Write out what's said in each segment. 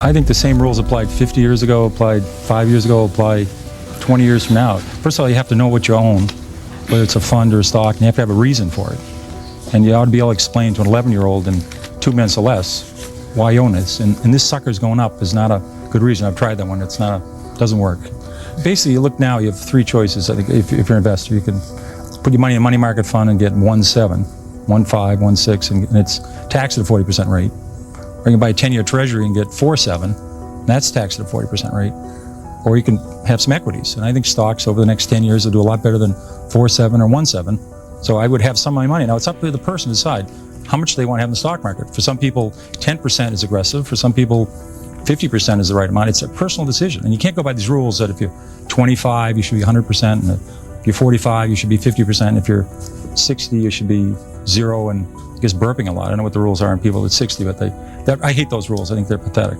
I think the same rules applied 50 years ago, applied 5 years ago, apply 20 years from now. First of all, you have to know what you own, whether it's a fund or a stock, and you have to have a reason for it. And you ought to be able to explain to an 11-year-old in 2 minutes or less why you own this. And this sucker's going up is not a good reason. I've tried that one. Doesn't work. Basically, you look now, you have 3 choices. I think if you're an investor, you can put your money in a money market fund and get 1.7, 1.5, 1.6, and it's taxed at a 40% rate. Or you can buy a 10-year treasury and get 4.7, and that's taxed at a 40% rate. Or you can have some equities. And I think stocks over the next 10 years will do a lot better than 4.7 or 1.7. So I would have some of my money. Now, it's up to the person to decide how much they want to have in the stock market. For some people, 10% is aggressive. For some people, 50% is the right amount. It's a personal decision. And you can't go by these rules that if you're 25, you should be 100%. And if you're 45, you should be 50%. If you're 60, you should be 0. And I guess burping a lot. I don't know what the rules are in people at 60, but I hate those rules. I think they're pathetic.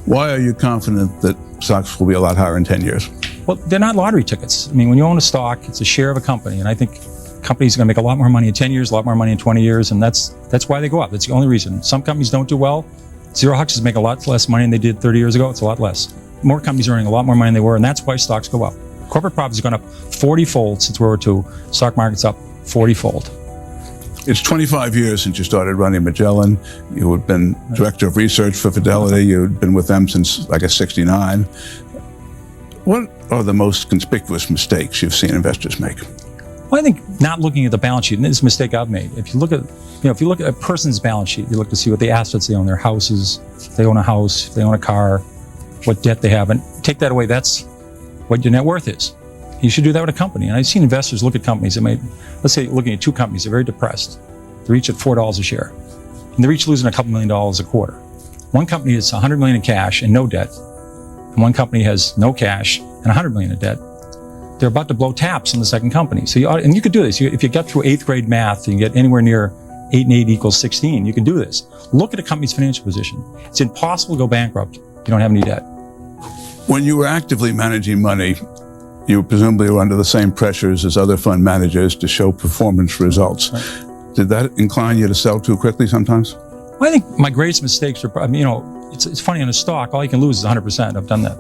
Why are you confident that stocks will be a lot higher in 10 years? Well, they're not lottery tickets. I mean, when you own a stock, it's a share of a company. And I think companies are going to make a lot more money in 10 years, a lot more money in 20 years. And that's why they go up. That's the only reason. Some companies don't do well. Xerox is making a lot less money than they did 30 years ago. It's a lot less. More companies are earning a lot more money than they were. And that's why stocks go up. Corporate profits have gone up 40-fold since World War II. Stock market's up 40-fold. It's 25 years since you started running Magellan. You had been director of research for Fidelity. You'd been with them since, I guess, 69. What are the most conspicuous mistakes you've seen investors make? Well, I think not looking at the balance sheet, and this is a mistake I've made. If you look at a person's balance sheet, you look to see what the assets they own, their houses, if they own a house, if they own a car, what debt they have, and take that away. That's what your net worth is. You should do that with a company. And I've seen investors look at companies that let's say looking at 2 companies, they're very depressed. They're each at $4 a share. And they're each losing a couple $1 million a quarter. One company has $100 million in cash and no debt. And one company has no cash and $100 million in debt. They're about to blow taps in the second company. So you could do this. If you get through 8th grade math and you get anywhere near 8 and 8 equals 16, you can do this. Look at a company's financial position. It's impossible to go bankrupt if you don't have any debt. When you were actively managing money, you presumably were under the same pressures as other fund managers to show performance results. Right. Did that incline you to sell too quickly sometimes? Well, I think my greatest mistakes are, it's funny, on a stock, all you can lose is 100%. I've done that.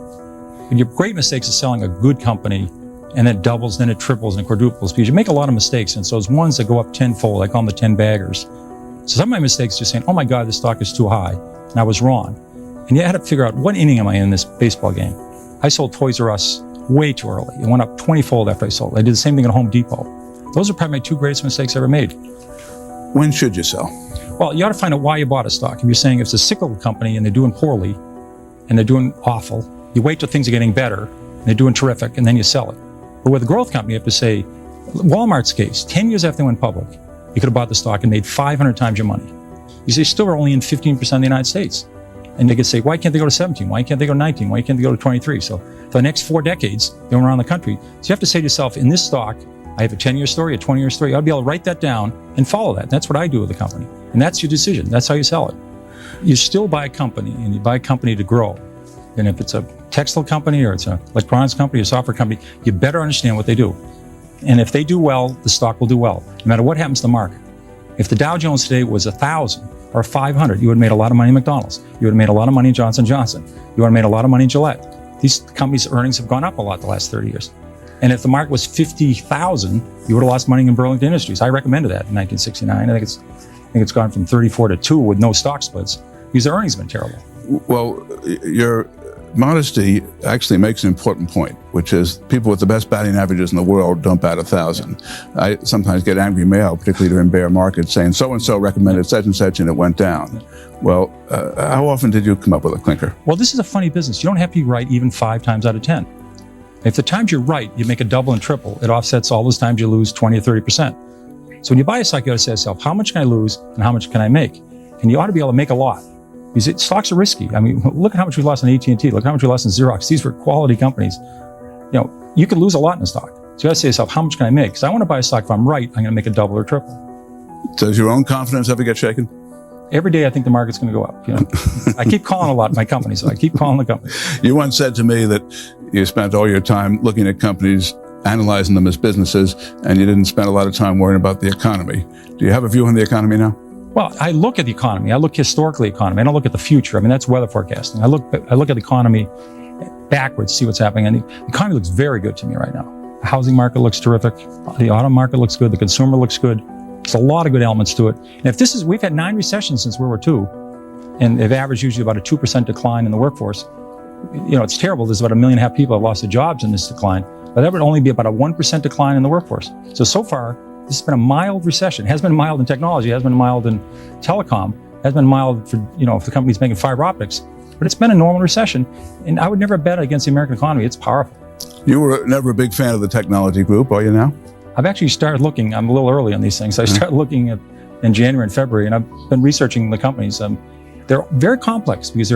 But your great mistakes is selling a good company and then it doubles, then it triples and quadruples because you make a lot of mistakes. And so those ones that go up 10-fold, I call them the 10 baggers. So some of my mistakes are just saying, oh my God, this stock is too high. And I was wrong. And you had to figure out, what inning am I in this baseball game? I sold Toys R Us way too early. It went up 20-fold after I sold. I did the same thing at Home Depot. Those are probably my 2 greatest mistakes I ever made. When should you sell? Well, you ought to find out why you bought a stock. If you're saying it's a cyclical company and they're doing poorly and they're doing awful, you wait till things are getting better and they're doing terrific and then you sell it. But with a growth company, you have to say, Walmart's case, 10 years after they went public, you could have bought the stock and made 500 times your money. You say, still are only in 15% of the United States. And they could say, why can't they go to 17? Why can't they go to 19? Why can't they go to 23? So for the next 4 decades, they went around the country. So you have to say to yourself, in this stock, I have a 10-year story, a 20-year story. You ought to be able to write that down and follow that. That's what I do with the company. And that's your decision. That's how you sell it. You still buy a company, and you buy a company to grow. And if it's a textile company or it's an electronics company or software company, you better understand what they do. And if they do well, the stock will do well, no matter what happens to the market. If the Dow Jones today was 1,000 or 500, you would have made a lot of money in McDonald's. You would have made a lot of money in Johnson & Johnson. You would have made a lot of money in Gillette. These companies' earnings have gone up a lot the last 30 years. And if the market was 50,000, you would have lost money in Burlington Industries. I recommended that in 1969. I think it's gone from 34 to 2 with no stock splits because the earnings have been terrible. Well, your modesty actually makes an important point, which is people with the best batting averages in the world don't bat 1,000. I sometimes get angry mail, particularly during bear markets, saying so-and-so recommended such and such and it went down. Well, how often did you come up with a clinker? Well, this is a funny business. You don't have to be right even 5 times out of 10. If the times you're right, you make a double and triple. It offsets all those times you lose 20 or 30%. So when you buy a stock, you got to say to yourself, how much can I lose and how much can I make? And you ought to be able to make a lot. Because stocks are risky. I mean, look at how much we lost in AT&T. Look how much we lost in Xerox. These were quality companies. You could lose a lot in a stock. So you got to say to yourself, how much can I make? Because I want to buy a stock. If I'm right, I'm going to make a double or triple. Does your own confidence ever get shaken? Every day I think the market's going to go up. I keep calling a lot of my companies. So I keep calling the company. You once said to me that you spent all your time looking at companies, analyzing them as businesses, and you didn't spend a lot of time worrying about the economy. Do you have a view on the economy now? Well, I look at the economy. I look historically at the economy. I don't look at the future. I mean, that's weather forecasting. I look at the economy backwards, see what's happening. And the economy looks very good to me right now. The housing market looks terrific. The auto market looks good. The consumer looks good. There's a lot of good elements to it. And if this is, we've had 9 recessions since World War II, and they've averaged usually about a 2% decline in the workforce. It's terrible. There's about 1.5 million people have lost their jobs in this decline, but that would only be about a 1% decline in the workforce. So far, this has been a mild recession. It has been mild in technology, it has been mild in telecom, it has been mild for, for the companies making fiber optics, but it's been a normal recession. And I would never bet against the American economy. It's powerful. You were never a big fan of the technology group, are you now? I've actually started looking, I'm a little early on these things. I started looking in January and February, and I've been researching the companies. They're very complex because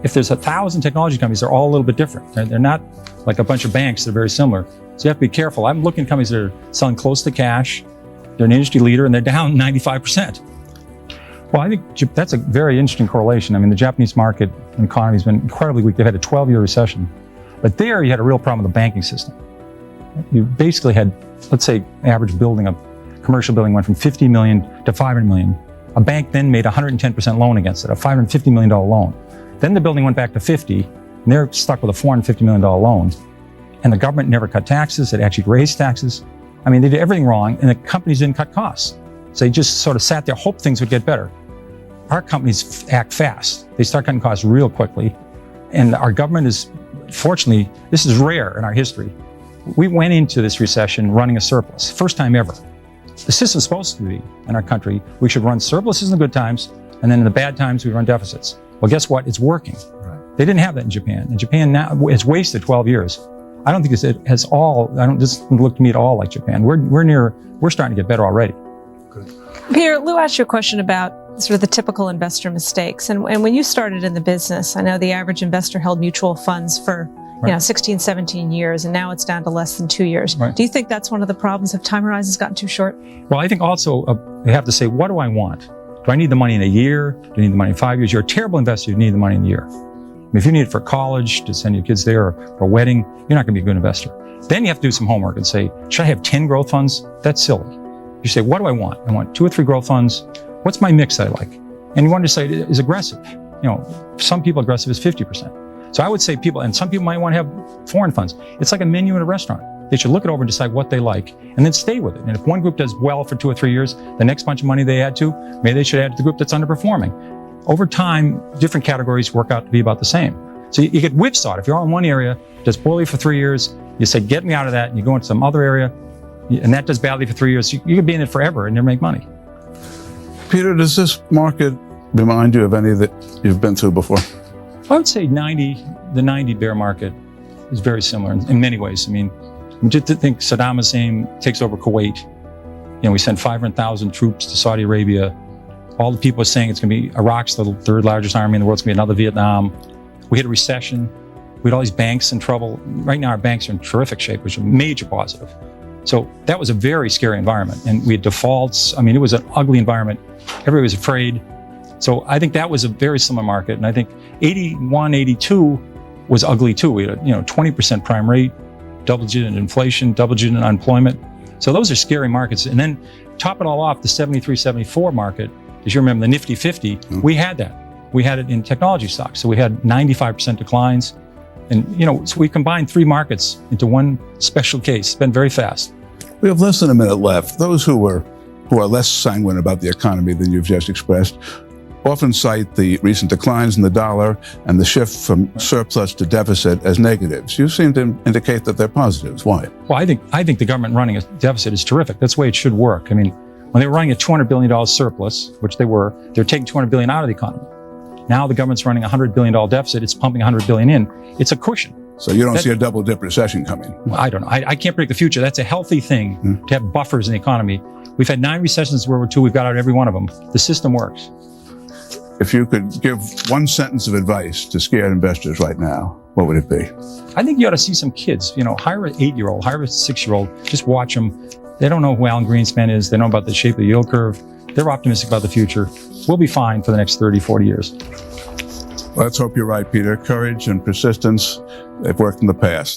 if there's 1,000 technology companies, they're all a little bit different. They're not like a bunch of banks that are very similar. So you have to be careful. I'm looking at companies that are selling close to cash. They're an industry leader and they're down 95%. Well, I think that's a very interesting correlation. I mean, the Japanese market and economy has been incredibly weak. They've had a 12-year recession. But there you had a real problem with the banking system. You basically had, let's say, average building, a commercial building went from 50 million to 500 million. A bank then made a 110% loan against it, a $550 million loan. Then the building went back to 50, and they're stuck with a $450 million loan. And the government never cut taxes. It actually raised taxes. I mean, they did everything wrong, and the companies didn't cut costs. So they just sort of sat there, hoped things would get better. Our companies act fast. They start cutting costs real quickly. And our government is, fortunately, this is rare in our history. We went into this recession running a surplus, first time ever. The system's supposed to be, in our country, we should run surpluses in the good times, and then in the bad times, we run deficits. Well, guess what? It's working. Right. They didn't have that in Japan. And Japan now has wasted 12 years. I don't think it has all, this doesn't look to me at all like Japan. We're starting to get better already. Good. Peter, Lou asked you a question about sort of the typical investor mistakes. And when you started in the business, I know the average investor held mutual funds for 16, 17 years, and now it's down to less than 2 years. Right. Do you think that's one of the problems? Have time horizons gotten too short? Well, I think also you have to say, what do I want? Do I need the money in a year? Do I need the money in 5 years? You're a terrible investor, you need the money in a year. I mean, if you need it for college, to send your kids there, or for a wedding, you're not gonna be a good investor. Then you have to do some homework and say, should I have 10 growth funds? That's silly. You say, what do I want? I want 2 or 3 growth funds. What's my mix that I like? And you want to say it is aggressive. Some people aggressive is 50%. So I would say and some people might want to have foreign funds. It's like a menu in a restaurant. They should look it over and decide what they like, and then stay with it. And if one group does well for 2 or 3 years, the next bunch of money they add to, maybe they should add to the group that's underperforming. Over time, different categories work out to be about the same. So you get whipsawed. If you're on one area, does poorly for 3 years, you say, get me out of that, and you go into some other area, and that does badly for 3 years. You could be in it forever and never make money. Peter, does this market remind you of any that you've been through before? I would say the 90 bear market is very similar in many ways. I mean, just to think Saddam Hussein takes over Kuwait. We sent 500,000 troops to Saudi Arabia. All the people are saying it's going to be Iraq's the 3rd largest army in the world. It's going to be another Vietnam. We had a recession. We had all these banks in trouble. Right now, our banks are in terrific shape, which is a major positive. So that was a very scary environment. And we had defaults. I mean, it was an ugly environment. Everybody was afraid. So I think that was a very similar market. And I think 81, 82 was ugly too. We had 20% prime rate, double-digit inflation, double-digit unemployment. So those are scary markets. And then top it all off, the 73, 74 market, as you remember, the Nifty 50, we had that. We had it in technology stocks. So we had 95% declines. And, so we combined 3 markets into one special case. It's been very fast. We have less than a minute left. Those who are less sanguine about the economy than you've just expressed often cite the recent declines in the dollar and the shift from surplus to deficit as negatives. You seem to indicate that they're positives. Why? Well, I think the government running a deficit is terrific. That's the way it should work. I mean, when they were running a $200 billion surplus, which they're taking $200 billion out of the economy. Now the government's running a $100 billion deficit. It's pumping $100 billion in. It's a cushion. So you don't see a double dip recession coming? Well, I don't know. I can't predict the future. That's a healthy thing to have buffers in the economy. We've had 9 recessions in World War II. We've got out every one of them. The system works. If you could give one sentence of advice to scared investors right now, what would it be? I think you ought to see some kids. Hire an 8-year-old, hire a 6-year-old. Just watch them. They don't know who Alan Greenspan is. They know about the shape of the yield curve. They're optimistic about the future. We'll be fine for the next 30, 40 years. Let's hope you're right, Peter. Courage and persistence, they've worked in the past.